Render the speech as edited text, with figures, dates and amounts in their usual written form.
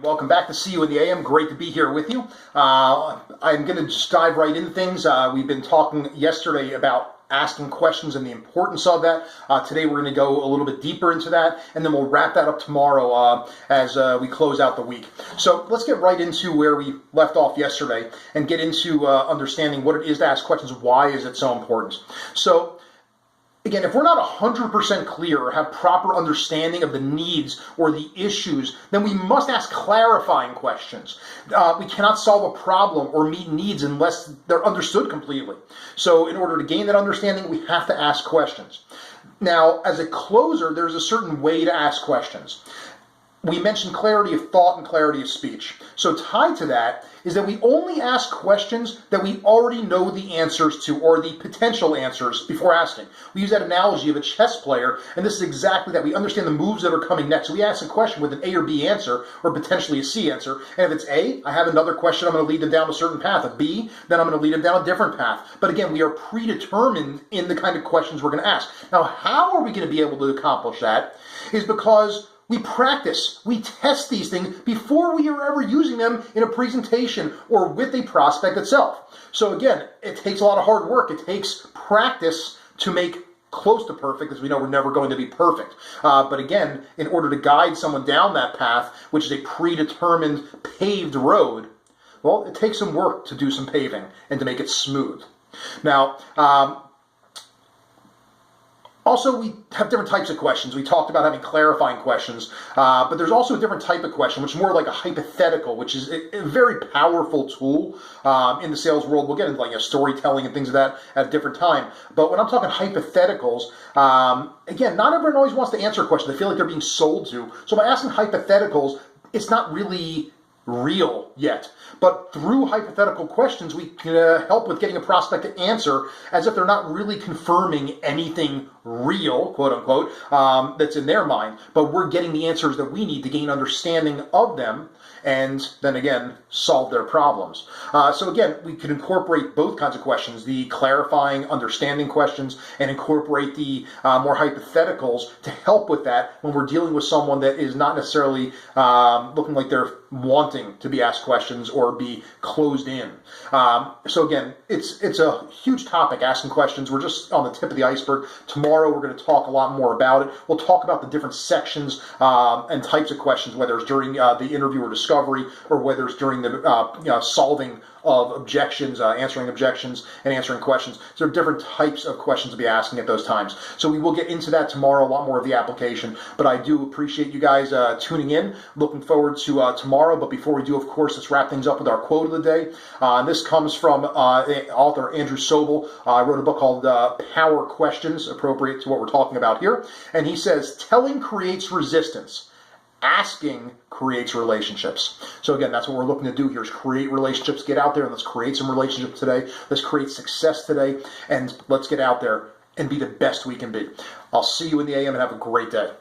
Welcome back to See You in the AM. Great to be here with you. I'm going to just dive right into things. We've been talking yesterday about asking questions and the importance of that. Today we're going to go a little bit deeper into that, and then we'll wrap that up tomorrow as we close out the week. So let's get right into where we left off yesterday and get into understanding what it is to ask questions. Why is it so important? So again, if we're not 100% clear or have proper understanding of the needs or the issues, then we must ask clarifying questions. We cannot solve a problem or meet needs unless they're understood completely. So in order to gain that understanding, we have to ask questions. Now, as a closer, there's a certain way to ask questions. We mentioned clarity of thought and clarity of speech. So tied to that is that we only ask questions that we already know the answers to or the potential answers before asking. We use that analogy of a chess player, and this is exactly that. We understand the moves that are coming next. So we ask a question with an A or B answer, or potentially a C answer. And if it's A, I have another question. I'm going to lead them down a certain path. If B, then I'm going to lead them down a different path. But again, we are predetermined in the kind of questions we're going to ask. Now, how are we going to be able to accomplish that? Is because we practice, we test these things before we are ever using them in a presentation or with a prospect itself. So again, it takes a lot of hard work. It takes practice to make close to perfect, as we know we're never going to be perfect. But again, in order to guide someone down that path, which is a predetermined paved road, well, it takes some work to do some paving and to make it smooth. Now, also, we have different types of questions. We talked about having clarifying questions, but there's also a different type of question, which is more like a hypothetical, which is a very powerful tool in the sales world. We'll get into like storytelling and things of that at a different time. But when I'm talking hypotheticals, again, not everyone always wants to answer a question. They feel like they're being sold to. So by asking hypotheticals, it's not really real yet. But through hypothetical questions, we can help with getting a prospect to answer as if they're not really confirming anything real, quote unquote, that's in their mind. But we're getting the answers that we need to gain understanding of them and then again, solve their problems. So again, we can incorporate both kinds of questions, the clarifying, understanding questions, and incorporate the more hypotheticals to help with that when we're dealing with someone that is not necessarily looking like they're wanting to be asked questions or be closed in. So again, it's a huge topic, asking questions. We're just on the tip of the iceberg. Tomorrow we're going to talk a lot more about it. We'll talk about the different sections and types of questions, whether it's during the interview or discovery, or whether it's during the solving of objections, answering objections, and answering questions. So there are different types of questions to be asking at those times. So we will get into that tomorrow, a lot more of the application. But I do appreciate you guys tuning in. Looking forward to tomorrow. But before we do, of course, let's wrap things up with our quote of the day. This comes from author Andrew Sobel. Wrote a book called Power Questions, appropriate to what we're talking about here. And he says, "Telling creates resistance. Asking creates relationships." So again, that's what we're looking to do here, is create relationships. Get out there and let's create some relationships today. Let's create success today, and let's get out there and be the best we can be. I'll see you in the AM and have a great day.